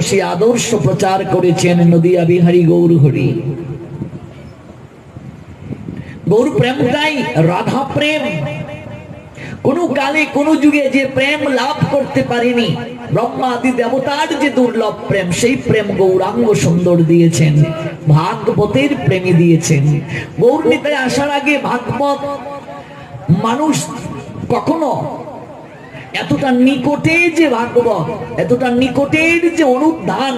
সেই আদর্শ প্রচার করেছেন নদিয়া বিহারী গৌর হরি। গৌর প্রেমটাই রাধা প্রেম। কোন কালে কোন যুগে যে প্রেম লাভ করতে পারেনি, ব্রহ্মা আদি দেবতার যে দুর্লভ প্রেম, সেই প্রেম গৌরাঙ্গ সুন্দর দিয়েছেন, ভাগবতের প্রেমী দিয়েছেন। গৌর নিতাই আসার আগে ভাগবত মানুষ কখনো এতটা নিকটে যে ভাগবত, এতটা নিকটের যে অনুধান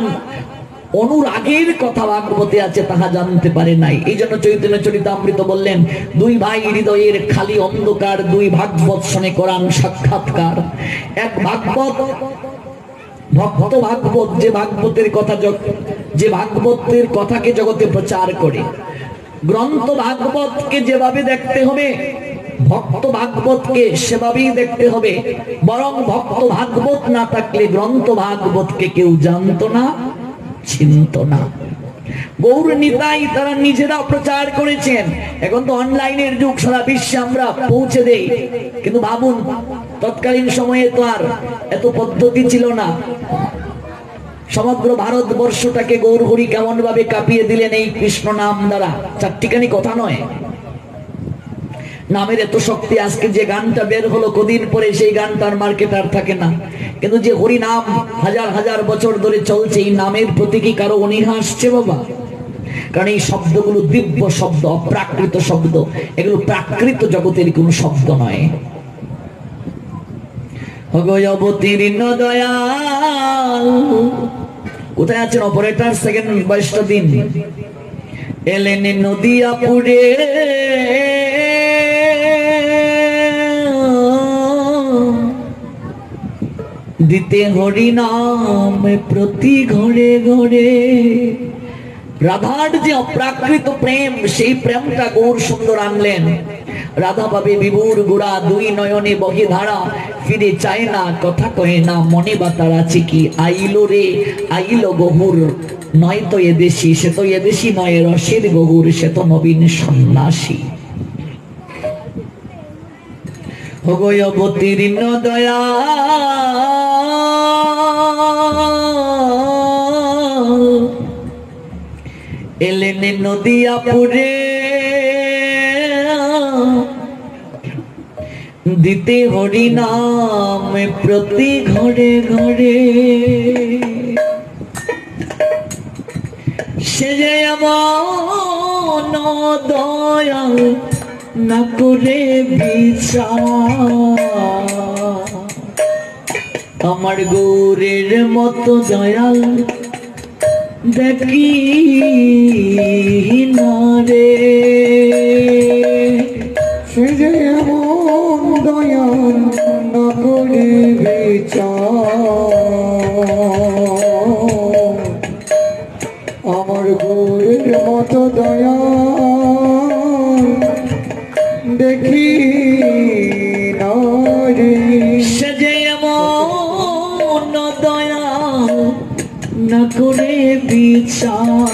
অনুরাগের কথা ভাগবতে আছে তাহা জানতে পারে নাই। এই জন্য চৈতন্য চরিতামৃত বললেন, দুই ভাই হৃদয়ের খালি অন্ধকার, দুই ভাগবত শোনে কোরআন সাক্ষাৎকার। এক ভাগবত ভক্ত ভাগবত, যে ভাগবতের কথা যে ভাগবতের কথাকে জগতে প্রচার করে। গ্রন্থ ভাগবতকে যেভাবে দেখতে হবে, ভক্ত ভাগবতকে সেভাবেই দেখতে হবে। বরং ভক্ত ভাগবত না থাকলে গ্রন্থ ভাগবতকে কেউ জানতো না, চিনত না। গৌর নিতাই তারা নিজেরা প্রচার করেছেন। এখন তো অনলাইনের যুগ, সারা বিশ্বে আমরা পৌঁছে দেই। কিন্তু ভাবুন, তৎকালীন সময়ে তো আর এত পদ্ধতি ছিল না। সমগ্র ভারতবর্ষটাকে গৌর হরি কেমন ভাবে কাঁপিয়ে দিলেন এই কৃষ্ণ নাম দ্বারা। চারটিখানি কথা নয়, নামের এত শক্তি। আজকে যে গানটা বের হলো, কদিন পরে সেই গানটার মার্কেট আর থাকে না। কিন্তু যে হরি নাম হাজার হাজার বছর ধরে চলছে, এই নামের প্রতি কি কারো অনীহা আসছে বাবা? কারণ এই শব্দগুলো দিব্য শব্দ, অপ্রাকৃত শব্দ, এগুলো প্রাকৃত জগতের কোন শব্দ নয়। অবতীর্ণ দয়াল, কোথায় আছেন অপারেটর? সেকেন্ড 22টা দিন এলেন নদিয়াপুরে, দিতে হরি নাম প্রতি ঘরে ঘরে। রাধার যে অপ্রাকৃত প্রেম, সেই প্রেমটা গৌর সুন্দর আনলেন। রাধা পাবে বিভুর গোড়া, দুই নয়নে বহে ধারা, ফিরে চায় না, কথা কয় না, মনে বাতার আছে কি। আইলো রে আইলো গহুর, নয় তো এদেশি, সে তো এদেশি নয়, রসের গহুর, সে তো নবীন সন্ন্যাসী। হগো অবতীর্ণ দয়াল, এলেন নদিয়াপুরে, দিতে হরি নাম প্রতি ঘরে ঘরে। সে যে এমন দয়াল না করে বিচার, আমার গৌরের মতো দয়াল দেখি না রে। সে যে এমন দয়াল না করে বিচার, আমার গৌরের মতো দয়াল দেখি না রে। সে যে এমন দয়াল না করে বিচার,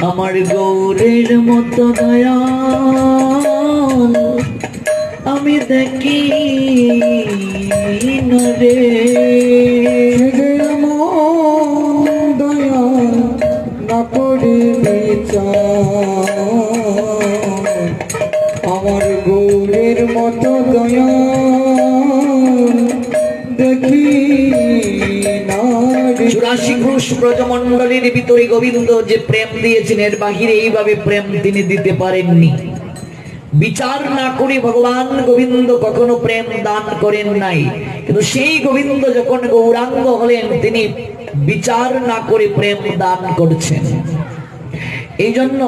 আমার গৌরের মতো দয়াল আমি দেখি না রে। এমন দয়াল না করে বিচার, আমার গৌরের মতো দয়াল দেখি না রে। 84 ক্রুশ ব্রজমণ্ডলীর ভিতরে গোবিন্দ যে প্রেম দিয়েছেন, এর বাহিরে এইভাবে প্রেম তিনি দিতে পারেননি। বিচার না করে ভগবান গোবিন্দ কখনো প্রেম দান করেন নাই। কিন্তু সেই গোবিন্দ যখন গৌরাঙ্গ হলেন, তিনি বিচার না করে প্রেম দান করছেন। এই জন্য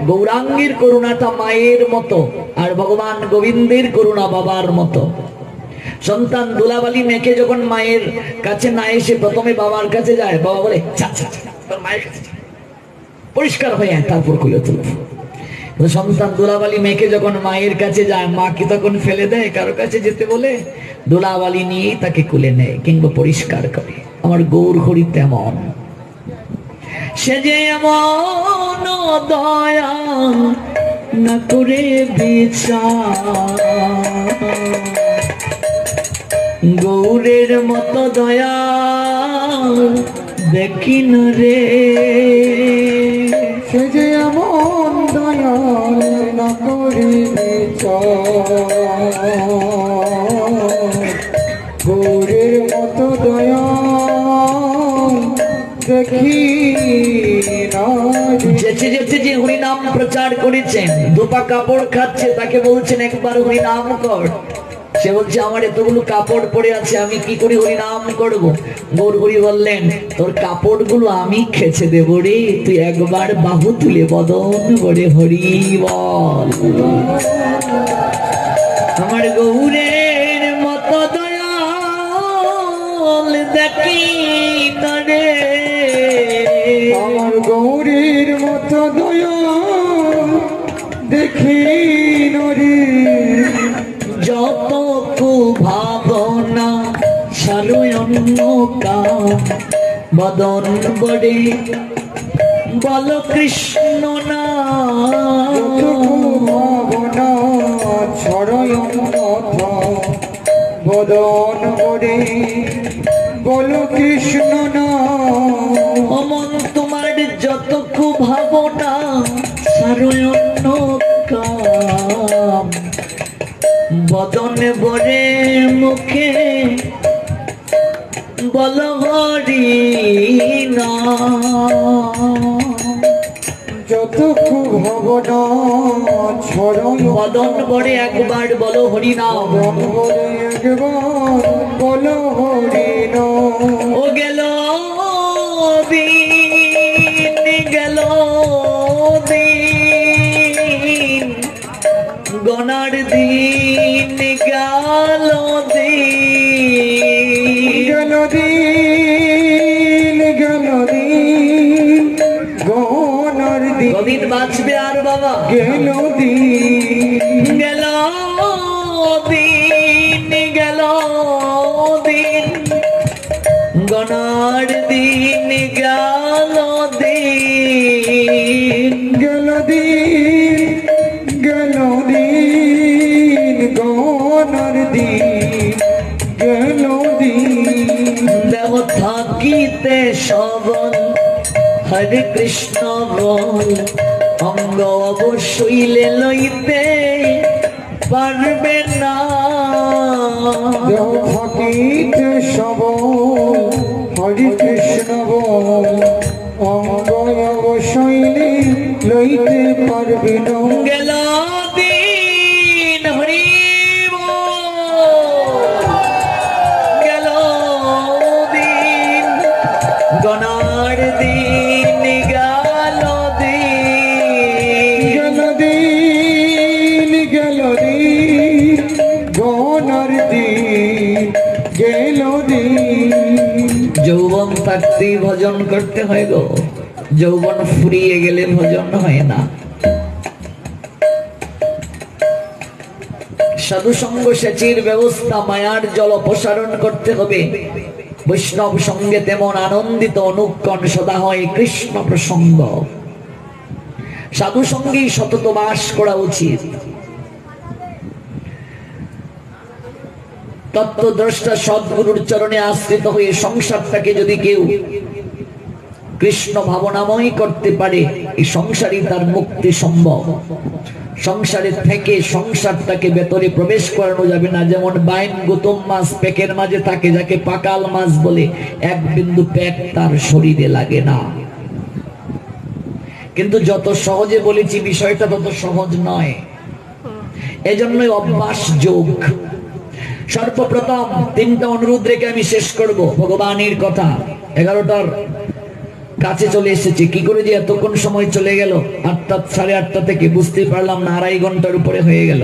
গৌরাঙ্গের করুণাটা মায়ের মতো, আর ভগবান গোবিন্দের করুণা বাবার মতো। সন্তান দুলাবালি মেয়েকে যখন মায়ের কাছে না এসে প্রথমে বাবার কাছে যায়, বাবা বলে তোর মায়ের কাছে পরিষ্কার হয়ে তারপর কুলে তুলো। সন্তান দুলাবালি মেয়েকে যখন মায়ের কাছে যায়, মা কি তখন ফেলে দেয় কারো কাছে যেতে বলে? দুলাবালি নিয়েই তাকে কুলে নেয় কিংবা পরিষ্কার করে। আমার গৌর হরি তেমন, সে যে এমন দয়া না করে বিচার, গৌরের মতো দয়া দেখি না রে, সে যে এমন দয়াল না করিবে গৌরের মতো দয়াল দেখি না রে। যেচে যেচে যে হরিনাম প্রচার করেছেন, দুপা কাপড় খাচ্ছে, তাকে বলছেন একবার হরিনাম কর। সে বলছে আমার এতগুলো কাপড় পরে আছে, আমি কি করে হরিনাম করব? গৌর হরি বললেন তোর কাপড় গুলো আমি খেছে দেব রে, তুই একবার বাহু তুলে বদন বলে হরি বল। আমার গৌরের মতো দয়াল দেখি না রে, আমার গৌরীর মতো দয়াল দেখি নরে, যত ভাবনা সারয়ন্য কাম বদন বড়ে বল কৃষ্ণ না, ভাবনা ছড়য়ন কথা বদন বরে বল কৃষ্ণ না। অমন তোমার যতটুকু ভাবনা সারয়ন্য কাম বদনে বরে মুখে বল হরি না, যতটুকু ভাবনা ছড়য় বদন বরে একবার বলো হরি নাম। বদন বরে একবার বল হরি না। ও গেল দিন গেল দিন গনার দিন গেল দিন, গেল দিন গেল দিন গনার দিন কদিন বাঁচবে আর বাবা? গেল দিন গেল দিন গেল দিন গনার দিন গেল দিন, গেল দিন গেল দিন গনার দিন গেল দিন। দেহ থাকিতে সবল হরে কৃষ্ণ বল, অঙ্গ অবশ্যই লইতে পারবে না, দেহ থাকিতে সবল হরে কৃষ্ণ বল, অঙ্গ অবশ্যই লইতে পারবে না। গেল দিন হরি গেল দিন গনার দিন গেল দিন, গেল দিন গেল দিন গনার দিন গেল দিন। যৌবন থাকতেই ভজন করতে হয় গো, যৌবন ফুরিয়ে গেলে ভজন হয় না। সাধু সঙ্গ সেচির ব্যবস্থা, মায়ার জল অপসারণ করতে হবে। বৈষ্ণব সঙ্গে তেমন আনন্দিত অনুক্ষণ সদা হয় কৃষ্ণ প্রসঙ্গ। সাধু সঙ্গেই সতত বাস করা উচিত। তত্ত্বদ্রষ্টা সদ্গুরুর চরণে আশ্রিত হয়ে সংসারটাকে যদি কেউ কৃষ্ণ ভাবনাময় করতে পারে, এই সংসারই তার মুক্তি সম্ভব। সংসারে থেকে সংসারটাকে ভেতরে প্রবেশ করানো যাবে না। যেমন বাইন গৌতম মাছ পেকের মাঝে থাকে, যাকে পাকাল মাছ বলে, এক বিন্দু পেক তার শরীরে লাগে না। কিন্তু যত সহজে বলেছি বিষয়টা তত সহজ নয়, এজন্যই অভ্যাস যোগ। সর্বপ্রথম তিনটা অনুরোধ রেখে আমি শেষ করব। ভগবানের কথা 11টার কাছে চলে এসেছে। কি করে যে এতক্ষণ সময় চলে গেল, 8টা 8:30 থেকে বুঝতেই পারলাম না, 2.5 ঘন্টার উপরে হয়ে গেল।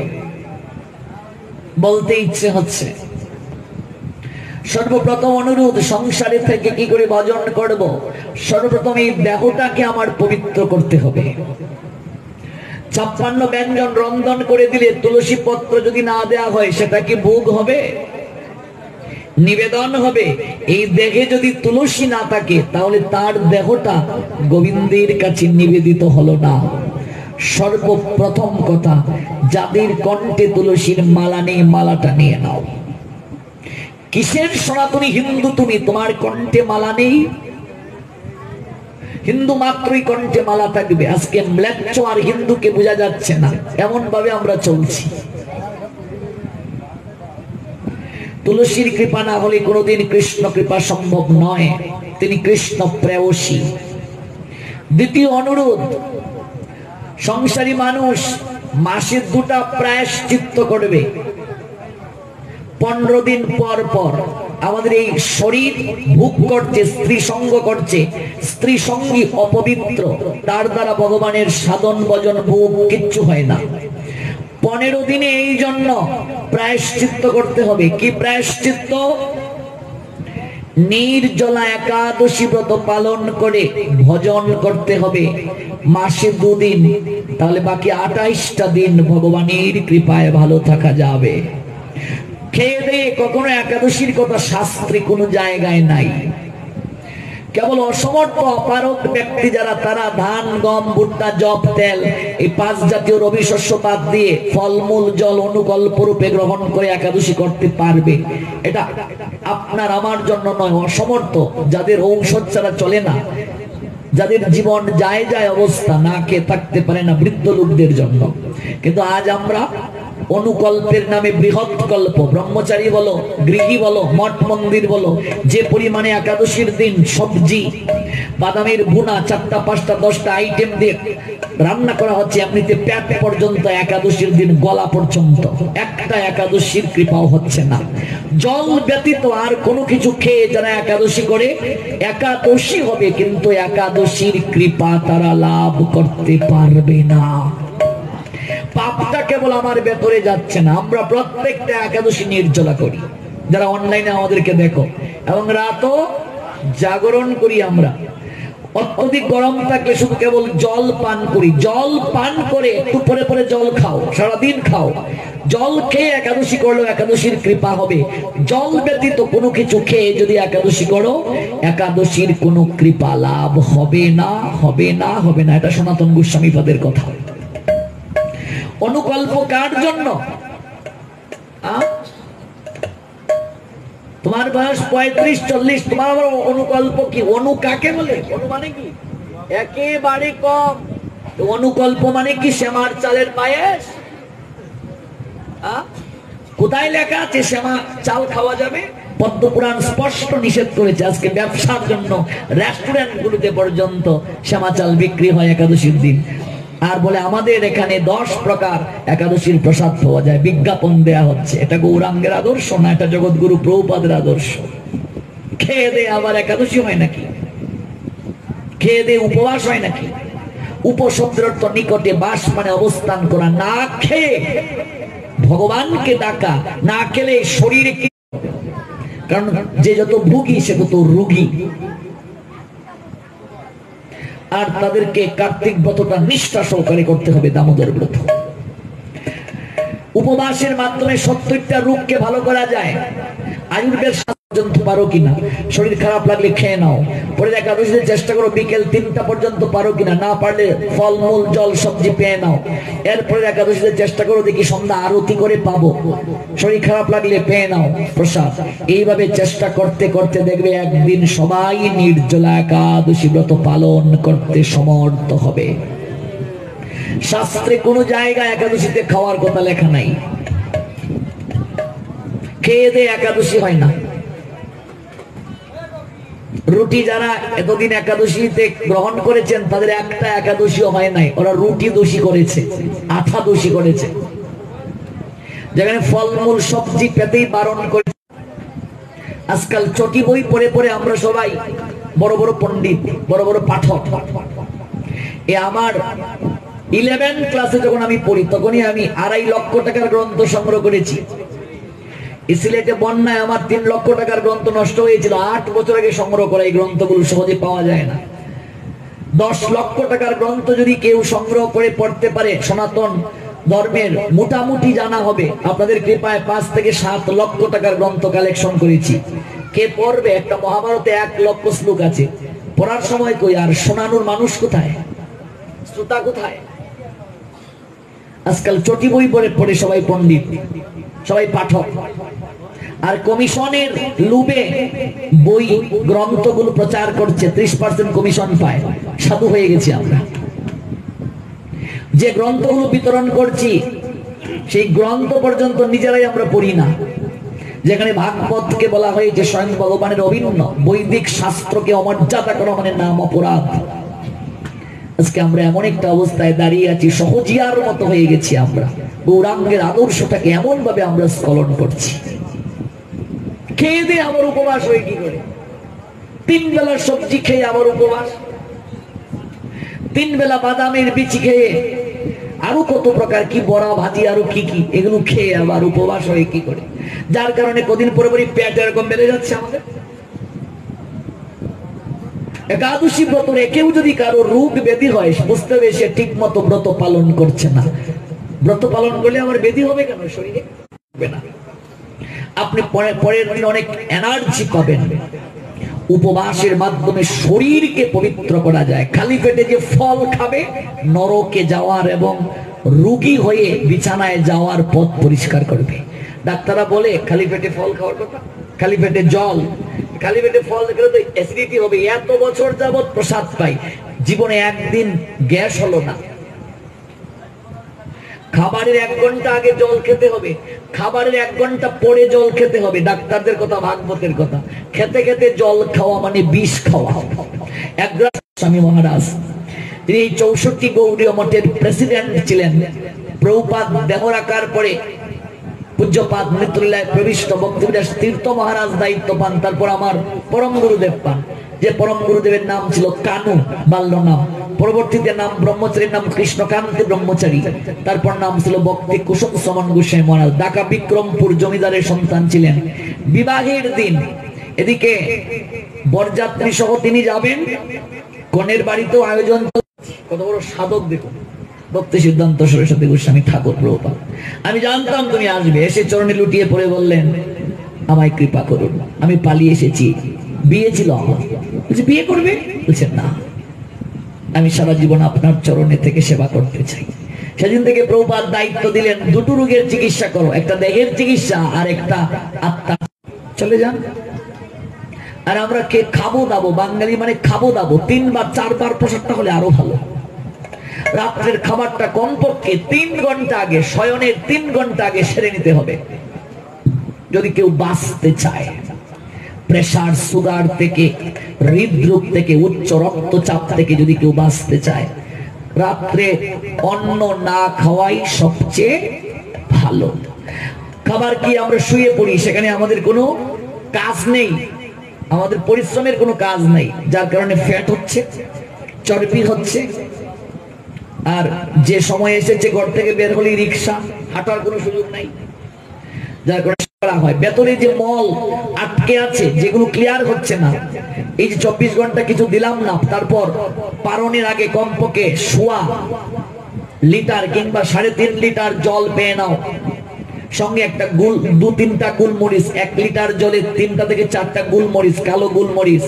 বলতে ইচ্ছে হচ্ছে। সর্বপ্রথম অনুরোধ, সংসারে থেকে কি করে ভজন করব? সর্বপ্রথম এই দেহটাকে আমার পবিত্র করতে হবে। 56 ব্যঞ্জন রন্ধন করে দিলে তুলসী পত্র যদি না দেয়া হয়, সেটা কি ভোগ হবে? নিবেদন হবে। এই দেহে যদি তুলসী না থাকে, তাহলে তার দেহটা গোবিন্দের কাছে নিবেদিত হলো না। সর্বপ্রথম কথা, যাদের কণ্ঠে তুলসীর মালা নেই, মালাটা নিয়ে নাও। কিসের সনাতনী হিন্দু তুমি? তোমার কণ্ঠে মালা নেই? হিন্দু মাত্রই কণ্ঠে মালা থাকবে। আজকে ম্লেচ্ছ আর হিন্দুকে বোঝা যাচ্ছে না, এমন ভাবে আমরা চলছি। তুলসীর কৃপা না হলে কোনোদিন কৃষ্ণ কৃপা সম্ভব নয়। তিনি কৃষ্ণ প্রেয়সী। দ্বিতীয় অনুরোধ, সংসারী মানুষ মাসে 2টা প্রায়শ্চিত্ত করবে। 15 দিন পর পর আমাদের এই শরীর ভোগ করছে, স্ত্রী সঙ্গ করছে, স্ত্রী সঙ্গী অপবিত্র, তার দ্বারা ভগবানের সাধন ভজন ভোগ কিচ্ছু হয় না। 15 দিনে এই জন্য প্রায়শ্চিত্ত করতে হবে। কি প্রায়শ্চিত্ত? নির্জলা একাদশী ব্রত পালন করে ভজন করতে হবে মাসে 2 দিন, তাহলে বাকি 28টা দিন ভগবানের কৃপায় ভালো থাকা যাবে। খেয়ে দিয়ে কখনো একাদশীর কথা শাস্ত্রে কোনো জায়গায় নাই। কেবল অসমর্থ অপারক ব্যক্তি যারা, তারা ধান, গম, ভুট্টা, জব, তেল এই 5 জাতীয় রবি শস্য বাদ দিয়ে ফলমূল, জল অনুকল্প রূপে গ্রহণ করে একাদশী করতে পারবে। এটা আপনার আমার জন্য নয়, অসমর্থ যাদের ঔষধ ছাড়া চলে না, যাদের জীবন যায় যায় অবস্থা, না খেয়ে থাকতে পারে না, বৃদ্ধ লোকদের জন্য। কিন্তু আজ আমরা অনুকল্পের নামে বৃহৎ কল্প, ব্রহ্মচারী বলো, গৃহী বলো, মঠ মন্দির বলো, যে পরিমাণে একাদশীর দিন সবজি, বাদামের বুনা 4টা 5টা 10টা আইটেম দিয়ে রান্না করা হচ্ছে, এমনিতে পেট পর্যন্ত একাদশীর দিন গলা পর্যন্ত একটা একাদশীর কৃপাও হচ্ছে না। জল ব্যতীত আর কোনো কিছু খেয়ে যারা একাদশী করে, একাদশী হবে কিন্তু একাদশীর কৃপা তারা লাভ করতে পারবে না। পাপটা কেবল আমার ভেতরে যাচ্ছে না। আমরা প্রত্যেকটা একাদশী নির্জলা করি, যারা অনলাইনে আমাদেরকে দেখো, এবং রাতও জাগরণ করি। আমরা অত্যধিক গরম থাকলে শুধু কেবল জল পান করি। জল পান করে একটু পরে পরে জল খাও, সারাদিন খাও। জল খেয়ে একাদশী করলেও একাদশীর কৃপা হবে। জল ব্যতীত কোনো কিছু খেয়ে যদি একাদশী করো, একাদশীর কোনো কৃপা লাভ হবে না, হবে না, হবে না। এটা সনাতন গোস্বামী পাদের কথা। অনুকল্প কার জন্য? তোমার বয়স 35-40, তোমার আবার অনুকল্প কি? অনু কাকে বলে? অনু মানে কি? একেবারে কম। অনুকল্প মানে কি? শ্যামার চালের পায়েস? কোথায় লেখা আছে শ্যামা চাল খাওয়া যাবে? পদ্মপুরাণ স্পষ্ট নিষেধ করেছে। আজকে ব্যবসার জন্য রেস্টুরেন্ট গুলোতে পর্যন্ত শ্যামা চাল বিক্রি হয় একাদশীর দিন। আর বলে আমাদের এখানে 10 প্রকার একাদশীর প্রসাদ পাওয়া যায়, বিজ্ঞাপন দেয়া হচ্ছে। এটা গৌরাঙ্গের আদর্শ না, এটা জগৎগুরু প্রভুপাদের আদর্শ। খেয়ে দে আবার একাদশী হয় নাকি? খেয়ে দে উপবাস হয় নাকি? উপশব্দের অর্থ নিকটে, বাস মানে অবস্থান করা। না খেয়ে ভগবানকে ডাকা, না খেলে শরীরে কি? কারণ যে যত ভুগি সে তত রোগী। আর তাদেরকে কার্তিক ব্রতটা নিষ্ঠা সহকারে করতে হবে, দামোদর ব্রত। উপবাসের মাধ্যমে 70টা রোগকে ভালো করা যায়। আয়ুর্বেদ পর্যন্ত পারো কিনা? শরীর খারাপ লাগলে খেয়ে নাও, পরে একাদশীতে চেষ্টা করো বিকেল 3টা পর্যন্ত পারো কিনা, না পারলে ফলমূল, জল, সবজি পেয়ে নাও। এরপরে একাদশীতে চেষ্টা করো দেখি সন্ধ্যা আরতি করে পাবো, শরীর খারাপ লাগলে পেয়ে নাও প্রসাদ। এইভাবে চেষ্টা করতে করতে দেখবে একদিন সবাই নির্জলা একাদশী ব্রত পালন করতে সমর্থ হবে। শাস্ত্রে কোনো জায়গায় একাদশীতে খাওয়ার কথা লেখা নাই। খেয়ে দিয়ে একাদশী হয় না। রুটি যারা এতদিন একাদশীতে গ্রহণ করেছেন, তাদের একটা একাদশীও হয় নাই। ওরা রুটি দোষী করেছে, আঠা দোষী করেছে। যেখানে ফলমূল সবজি পেতেই বারণ করে। আজকাল চটি বই পড়ে পড়ে আমরা সবাই বড় বড় পণ্ডিত, বড় বড় পাঠক। আমার 11 ক্লাসে যখন আমি পড়ি, তখনই আমি 2.5 লক্ষ টাকার গ্রন্থ সংগ্রহ করেছি। সিলেটে বন্যায় আমার 3 লক্ষ টাকার গ্রন্থ নষ্ট হয়েছিল। 8 বছর আগে সংগ্রহ করা এই গ্রন্থগুলো সহজে পাওয়া যায় না। 10 লক্ষ টাকার গ্রন্থ যদি কেউ সংগ্রহ করে পড়তে পারে, সনাতন ধর্মের মোটামুটি জানা হবে। আপনাদের কৃপায় 5 থেকে 7 লক্ষ টাকার গ্রন্থ কালেকশন করেছি। কে পড়বে? একটা মহাভারতে 1 লক্ষ শ্লোক আছে, পড়ার সময় কই? আর শোনানোর মানুষ কোথায়? শ্রোতা কোথায়? আজকাল চটি বই পড়ে পড়ে সবাই পণ্ডিত, সবাই পাঠক। আর কমিশনের লুবে বই গ্রন্থগুলো প্রচার করছে, 30% কমিশন পায়। সাধু হয়ে গেছি আমরা। যে গ্রন্থগুলো বিতরণ করছি সেই গ্রন্থ পর্যন্ত নিজেরাই আমরা পড়ি না। যেখানে ভাগবতকে বলা হয়েছে স্বয়ং ভগবানের অভিন্ন, বৈদিক শাস্ত্রকে অমর্যাদা করা মানে নাম অপরাধ। আজকে আমরা এমন একটা অবস্থায় দাঁড়িয়ে আছি, সহজিয়ার মতো হয়ে গেছি আমরা। গৌরাঙ্গের আদর্শটাকে এমন ভাবে আমরা স্খলন করছি। খেয়ে দিয়ে আবার উপবাস হয়ে কি করে? 3 বেলার সবজি খেয়ে আবার উপবাস, 3 বেলা বাদামের বিচি খেয়ে, আরো কত প্রকার কি বড়া ভাজি আরো কি কি, এগুলো খেয়ে আবার উপবাস হয়ে কি করে? যার কারণে কদিন পরে পরে পেট এরকম বেড়ে যাচ্ছে আমাদের। একাদশী ব্রত কেউ যদি কারো রোগ ব্যাধি হয়, বুঝতে হবে সে ঠিক মতো ব্রত পালন করছে না। ব্রত পালন করলে আমার ব্যাধি হবে কেন শরীরে? হবে না। আপনি পরের দিন অনেক এনার্জি পাবেন। উপবাসের মাধ্যমে শরীরকে পবিত্র করা যায়। খালি পেটে যে ফল খাবে নরকে যাওয়ার এবং রোগী হয়ে বিছানায় যাওয়ার পথ পরিষ্কার করবে। ডাক্তাররা বলে খালি পেটে ফল খাওয়ার কথা, খালি পেটে জল, খালি পেটে ফল খেলে তো অ্যাসিডিটি হবে। এত বছর যাবত প্রসাদ পাই, জীবনে একদিন গ্যাস হলো না। খাবারের 1 ঘন্টা আগে জল খেতে হবে, খাবারের 1 ঘন্টা পরে জল খেতে হবে। ডাক্তারদের কথা, ভাগবতের কথা। খেতে খেতে জল খাওয়া মানে বিষ খাওয়া। একগ্রাস স্বামী মহারাজ, তিনি এই 64 গৌড়ীয় মঠের প্রেসিডেন্ট ছিলেন। প্রভুপাদ দেহ রাখার পরে পূজ্যপাদ মৃত্যুলীলায় প্রবিষ্ট ভক্তিবিলাস তীর্থ মহারাজ দায়িত্ব পান। তারপর আমার পরম গুরুদেব পান, যে পরম গুরুদেবের নাম ছিল কানু, বাল্য নাম। পরবর্তীতে নাম ব্রহ্মচারীর নাম কৃষ্ণকান্তি ব্রহ্মচারী। তারপর নাম ছিল ভক্তি কুসুম সমন গোস্বামী মহারাজ। ঢাকা বিক্রমপুর জমিদারের সন্তান ছিলেন। বিবাহের দিন এদিকে বরযাত্রী সহ তিনি যাবেন, কনের বাড়িতেও আয়োজন। কত বড় সাধক দেখুন, ভক্তি সিদ্ধান্ত সরস্বতী গোস্বামী ঠাকুর প্রভুপাদ। আমি জানতাম তুমি আসবে, এসে চরণে লুটিয়ে পড়ে বললেন আমায় কৃপা করুন, আমি পালিয়ে এসেছি। বিয়ে ছিল আমার। বলছি বিয়ে করবে? বলছেন না, আমি সারা জীবন আপনার চরণে থেকে সেবা করতে চাই। সেদিন থেকে প্রভুপাদ দায়িত্ব দিলেন, 2টো রোগের চিকিৎসা করো, একটা দেহের চিকিৎসা আর একটা আত্মা। চলে যান। আর আমরা কে খাবো দাবো, বাঙালি মানে খাবো দাবো। 3 বার 4 বার প্রসাদটা হলে আরো ভালো। রাত্রের খাবারটা কমপক্ষে 3 ঘন্টা আগে, শয়নের 3 ঘন্টা আগে সেরে নিতে হবে যদি কেউ বাঁচতে চায়। প্রেসার, সুগার থেকে, হৃদরোগ থেকে, উচ্চ রক্তচাপ থেকে যদি কেউ বাঁচতে চায়, রাত্রে অন্ন না খাওয়াই সবচেয়ে ভালো। খাবার কি আমরা শুয়ে পড়ি, সেখানে আমাদের কোনো কাজ নেই, আমাদের পরিশ্রমের কোনো কাজ নেই, যার কারণে ফ্যাট হচ্ছে, চর্বি হচ্ছে। আর যে সময় এসেছে ঘর থেকে বের হলে রিক্সা, হাঁটার কোনো সুযোগ নাই, যার কারণে হয় ভেতরে যে মল আটকে আছে, যেগুলো ক্লিয়ার হচ্ছে না। এই যে 24 ঘন্টা কিছু দিলাম না, তারপর পারণের আগে কমপক্ষে 1.25 লিটার কিংবা 3.5 লিটার জল পেয়ে নাও। সঙ্গে একটা 2-3টা গোলমরিচ, 1 লিটার জলে 3টা থেকে 4টা গোলমরিচ, কালো গোলমরিচ।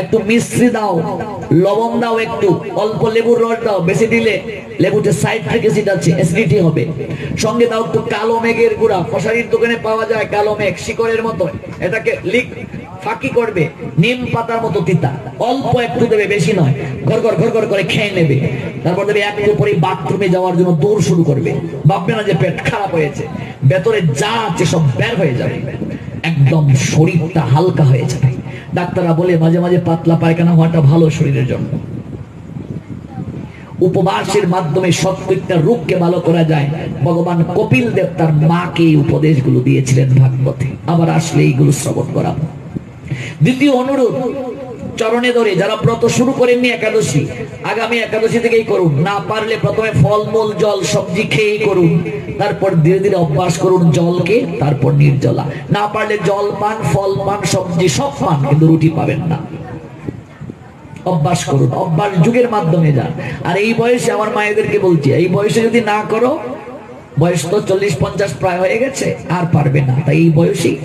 একটু মিশ্রি দাও, লবণ দাও, একটু অল্প লেবুর রস দাও। বেশি দিলে লেবুতে সাইট্রিক অ্যাসিড আছে, অ্যাসিডিটি হবে। সঙ্গে দাও একটু কালো মেঘের গুঁড়া, কসারির দোকানে পাওয়া যায় কালো মেঘ, শিকড়ের মতো। এটাকে ফাঁকি করবে, নিম পাতার মতো তিতা। অল্প একটু দেবে, বেশি নয়। গড়গড় গড়গড় করে খেয়ে নেবে। তারপর দেবে একটু পরে বাথরুমে যাওয়ার জন্য দৌড় শুরু করবে। ভাববে না যে পেট খারাপ হয়েছে, ভেতরে যা আছে সব বের হয়ে যাবে, একদম শরীরটা হালকা হয়ে যাবে। ডাক্তাররা বলে মাঝে মাঝে পাতলা পায়খানা হওয়াটা ভালো শরীরের জন্য। উপবাসের মাধ্যমে 70টা রোগকে ভালো করা যায়। ভগবান কপিল দেব তার মাকে এই উপদেশগুলো দিয়েছিলেন ভাগবতে। আবার আসলে এইগুলো শ্রবণ করাবো। দ্বিতীয় অনুরোধ, চরণে ধরে যারা ব্রত শুরু করেননি একাদশী, আগামী একাদশী থেকেই করুন। না পারলে প্রথমে ফলমূল, জল, সবজি খেয়েই করুন। তারপর ধীরে ধীরে অভ্যাস করুন জলকে, তারপর নির্জলা। না পারলে জল পান, ফল পান, সবজি সব পান, কিন্তু রুটি পাবেন না। অভ্যাস করুন, অভ্যাস যুগের মাধ্যমে যান। আর এই বয়সে আমার মায়েদেরকে বলছি, এই বয়সে যদি না করো, বয়স তো 40-50 প্রায় হয়ে গেছে, আর পারবে না। তাই এই বয়সেই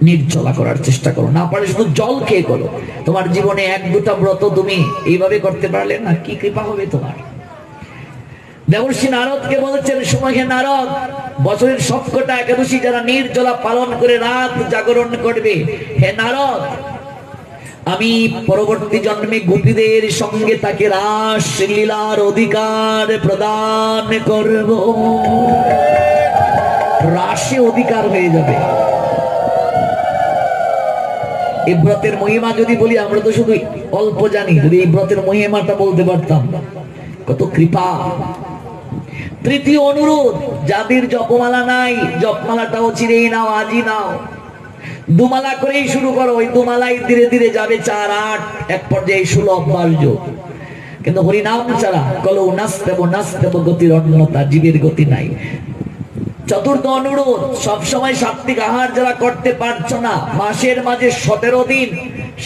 নির্জলা করার চেষ্টা করো। না পারলে শুধু জল খেয়ে করো। তোমার জীবনে 1-2টা ব্রত তুমি এইভাবে করতে পারলে না, কি কৃপা হবে তোমার। দেবর্ষি নারদকে বলেছেন, সময় হে নারদ, বছরের সবকটা একাদশী যারা নির্জলা পালন করে রাত জাগরণ করবে, হে নারদ, আমি পরবর্তী জন্মে গোপীদের সঙ্গে তাকে রাস লীলার অধিকার প্রদান করব। রাসে অধিকার হয়ে যাবে। এই ব্রতের মহিমা যদি বলি, আমরা তো শুধু অল্প জানি, যদি এই ব্রতের মহিমাটা বলতে পারতাম, কত কৃপা। তৃতীয় অনুরোধ, যাদের জপমালা নাই, জপমালাটাও চিরেই নাও, আজই নাও। দুমালা করেই শুরু করো, ওই দুমালাই ধীরে ধীরে যাবে 4, 8, এক পর্যায়ে 16 অভ্যাস যোগ। কিন্তু হরিনাম ছাড়া কলৌ নাস্তেব গতির অন্যতা, জীবের গতি নাই। চতুর্থ অনুরোধ, সবসময় সাত্বিক আহার যারা করতে পারছো না, মাসের মাঝে 17 দিন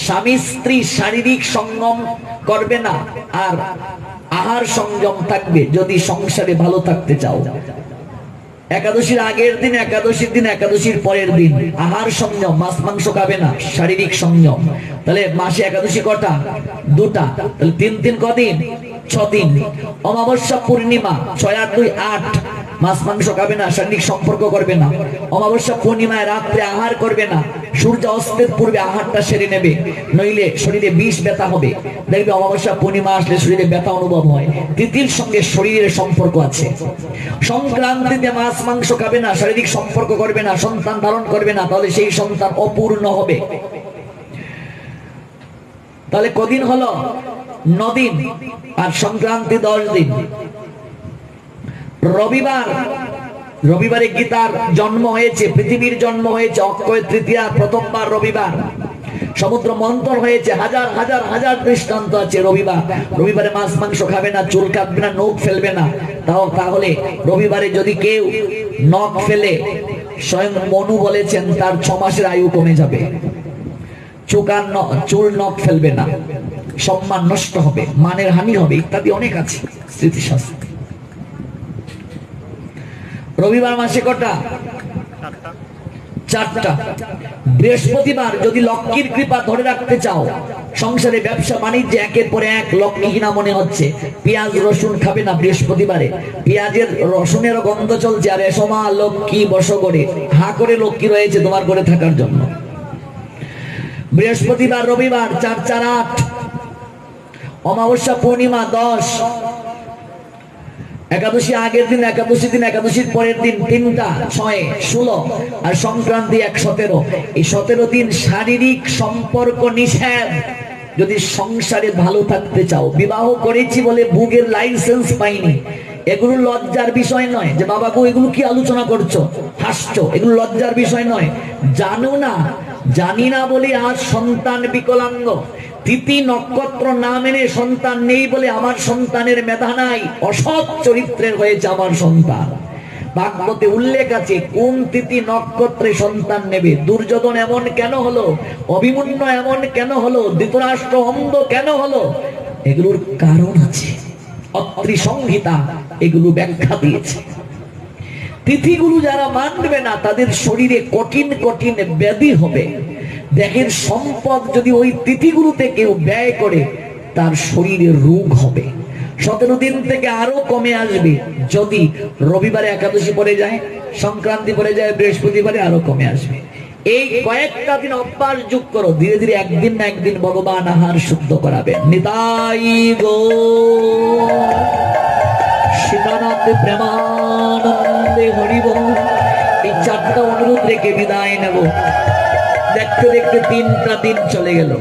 স্বামী স্ত্রী শারীরিক সঙ্গম করবে না, আর আহার সংযম থাকবে যদি সংসারে ভালো থাকতে চাও। একাদশীর আগের দিন, একাদশীর দিন, একাদশীর পরের দিন আহার সংযম, মাছ মাংস খাবে না, শারীরিক সংযম। তাহলে মাসে একাদশী কটা? 2টা। তাহলে 3 3 কদিন? 6 দিন। অমাবস্যা পূর্ণিমা 6 আর 2 8, মাছ মাংস খাবে না, শারীরিক সম্পর্ক করবে না। অমাবস্যা পূর্ণিমায় রাত্রে আহার করবে না, সূর্য অস্তের পূর্বে আহারটা সেরে নেবে, নইলে শরীরে বিষ ব্যথা হবে। দেখবে অমাবস্যা পূর্ণিমা আসলে শরীরে ব্যথা অনুভব হয়, তিথির সঙ্গে শরীরের সম্পর্ক আছে। সংক্রান্তিতে মাছ মাংস খাবে না, শারীরিক সম্পর্ক করবে না, সন্তান ধারণ করবে না, তাহলে সেই সন্তান অপূর্ণ হবে। তাহলে কদিন হলো? 9 দিন। আর সংক্রান্তি 10 দিন। রবিবারে গীতার জন্ম হয়েছে, পৃথিবীর জন্ম হয়েছে, অক্ষয় তৃতীয়া প্রথমবার রবিবার। সমুদ্র মন্থন হয়েছে, হাজার হাজার হাজার দৃষ্টান্ত আছে। রবিবারে মাছ মাংস খাবে না, চুল কাটবে না, নখ ফেলবে না। তাহলে রবিবারে যদি কেউ নখ ফেলে, স্বয়ং মনু বলেছেন তার 6 মাসের আয়ু কমে যাবে। চুল নখ ফেলবে না, সম্মান নষ্ট হবে, মানের হানি হবে, ইত্যাদি অনেক আছে স্মৃতিশাস্ত্র। রবিবার মাসে কটা? 4টা। বৃহস্পতিবার যদি লক্ষ্মীর কৃপা ধরে রাখতে চাও, সংসারে ব্যবসা বাণিজ্যে একের পর এক লক্ষ্মীহীনা মনে হচ্ছে, পেঁয়াজ রসুন খাবে না বৃহস্পতিবারে। পেঁয়াজের রসুনের গন্ধ চলছে, আর এসমা লক্ষ্মী বস করে, হা করে লক্ষ্মী রয়েছে তোমার করে থাকার জন্য। বৃহস্পতিবার রবিবার 4 4 8, অমাবস্যা পূর্ণিমা 10, একাদশী আগের দিন, একাদশী দিন, একাদশীর পরের দিন 3টা 6 16, আর সংক্রান্তি 1 17। এই 17 দিন শারীরিক সম্পর্ক নিষেধ। যদি সংসারে ভালো থাকতে চাও, বিবাহ করেছি বলে ভোগের লাইসেন্স পাইনি, এগুলো লজ্জার বিষয় নয়। যে বাবা গো এগুলো কি আলোচনা করছো, হাসছো, এগুলো লজ্জার বিষয় নয়। জানো না, জানি না বলে আজ সন্তান বিকলাঙ্গ। তিথি নক্ষত্র না মেনে সন্তান নেই বলে আমার সন্তানের মেধা নাই, অসৎ চরিত্রের হয়েছে আমার সন্তান। ভাগবতে উল্লেখ আছে কোন তিথি নক্ষত্রে সন্তান নেবে। দুর্যোধন এমন কেন হলো, অভিমন্যু এমন কেন হলো, ধৃতরাষ্ট্র অন্ধ কেন হলো, এগুলোর কারণ আছে। অত্রি সংহিতা এগুলো ব্যাখ্যা দিয়েছে। তিথিগুলো যারা মানবে না, তাদের শরীরে কঠিন কঠিন ব্যাধি হবে। দেখেন, সম্পদ যদি ওই তিথিগুলোতে কেউ ব্যয় করে, তার শরীরে রোগ হবে। 17 দিন থেকে আরো কমে আসবে যদি রবিবারে একাদশী পড়ে যায়, সংক্রান্তি পড়ে যায়, বৃহস্পতিবারে আরো কমে আসবে। এই কয়েকটা দিন অভ্যাস যোগ করো, ধীরে ধীরে একদিন না একদিন ভগবান আহার শুদ্ধ করাবেন। নিতাই গো সীতানাথ প্রেমানন্দে হরিবোল। এই 4টা অনুরোধ রেখে বিদায় নেব। দেখতে দেখতে 3টা দিন চলে গেল।